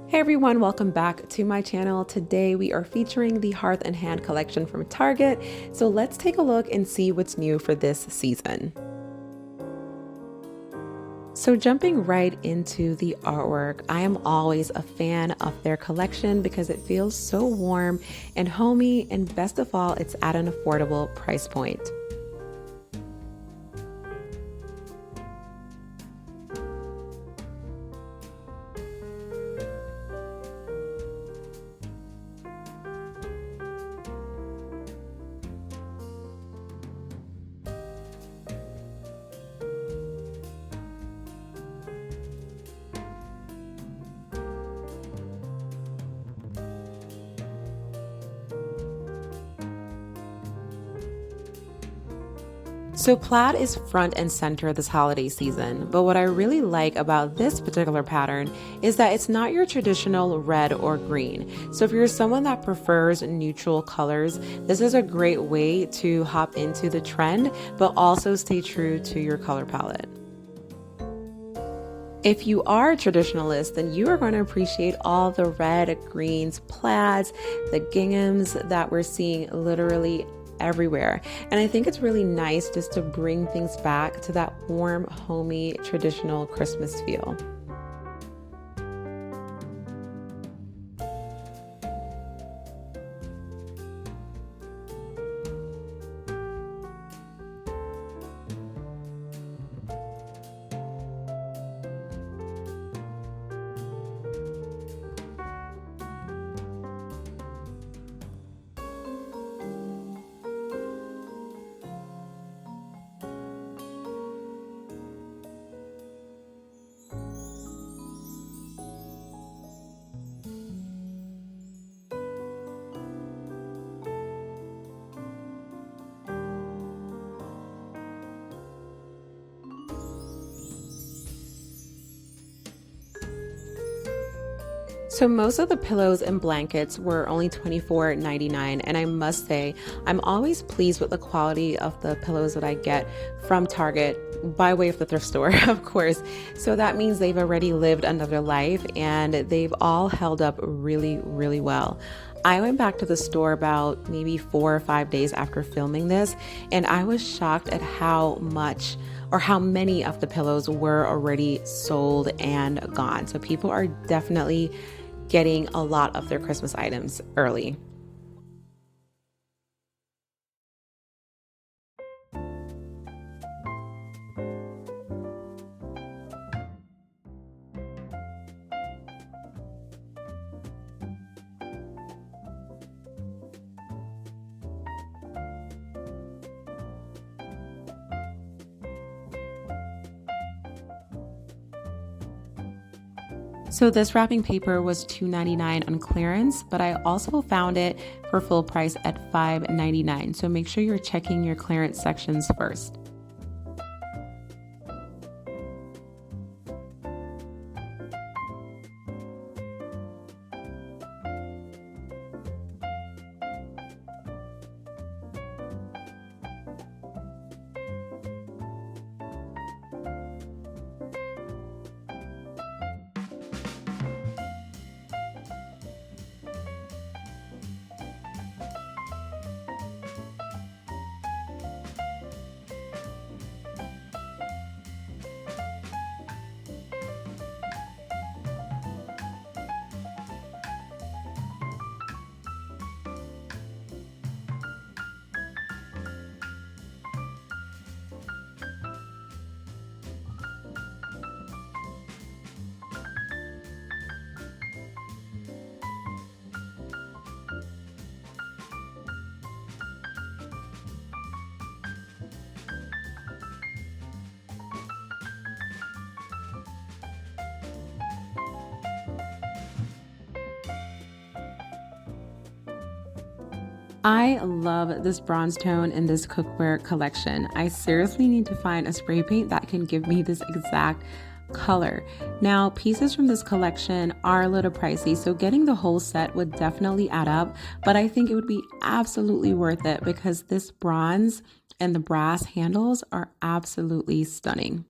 Hey everyone, welcome back to my channel. Today we are featuring the Hearth and Hand collection from Target. So let's take a look and see what's new for this season. So jumping right into the artwork, I am always a fan of their collection because it feels so warm and homey, and best of all, it's at an affordable price point. So plaid is front and center this holiday season, but what I really like about this particular pattern is that it's not your traditional red or green. So if you're someone that prefers neutral colors, this is a great way to hop into the trend, but also stay true to your color palette. If you are a traditionalist, then you are going to appreciate all the red, greens, plaids, the ginghams that we're seeing literally everywhere. And I think it's really nice just to bring things back to that warm, homey, traditional Christmas feel. So most of the pillows and blankets were only $24.99, and I must say I'm always pleased with the quality of the pillows that I get from Target by way of the thrift store, of course. So that means they've already lived another life and they've all held up really, really well. I went back to the store about maybe 4 or 5 days after filming this, and I was shocked at how much or how many of the pillows were already sold and gone. So people are definitely getting a lot of their Christmas items early. So this wrapping paper was $2.99 on clearance, but I also found it for full price at $5.99. So make sure you're checking your clearance sections first. I love this bronze tone in this cookware collection. I seriously need to find a spray paint that can give me this exact color. Now, pieces from this collection are a little pricey, so getting the whole set would definitely add up, but I think it would be absolutely worth it because this bronze and the brass handles are absolutely stunning.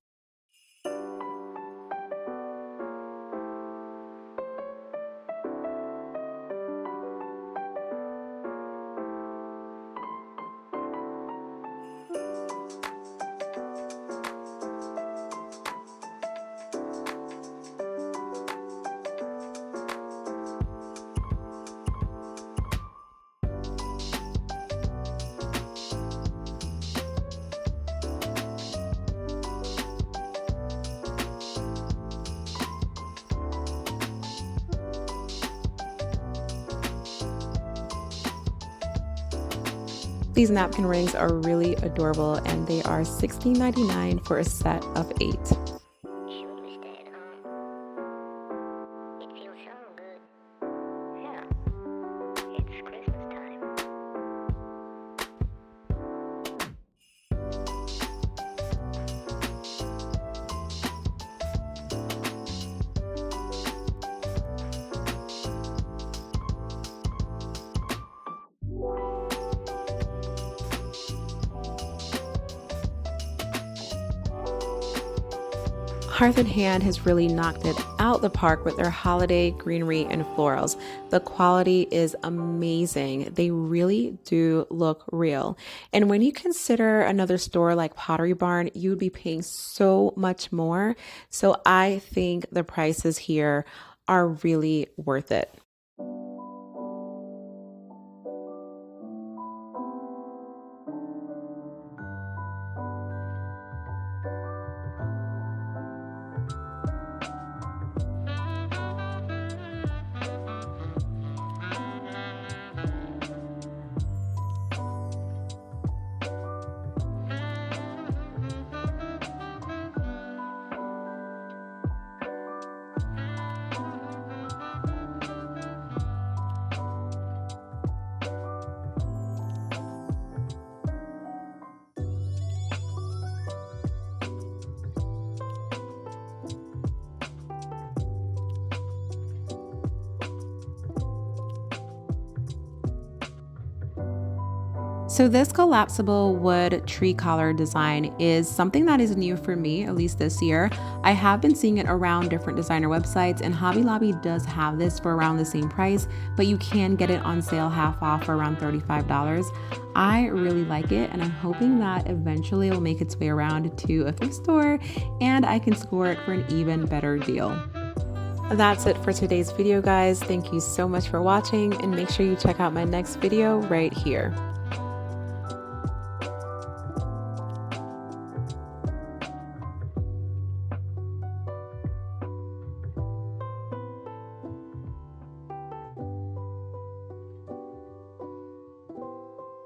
These napkin rings are really adorable and they are $16.99 for a set of 8. Hearth Hand has really knocked it out the park with their holiday greenery and florals. The quality is amazing. They really do look real. And when you consider another store like Pottery Barn, you would be paying so much more. So I think the prices here are really worth it. So this collapsible wood tree collar design is something that is new for me, at least this year. I have been seeing it around different designer websites, and Hobby Lobby does have this for around the same price, but you can get it on sale half off for around $35. I really like it, and I'm hoping that eventually it will make its way around to a thrift store and I can score it for an even better deal. That's it for today's video, guys. Thank you so much for watching, and make sure you check out my next video right here.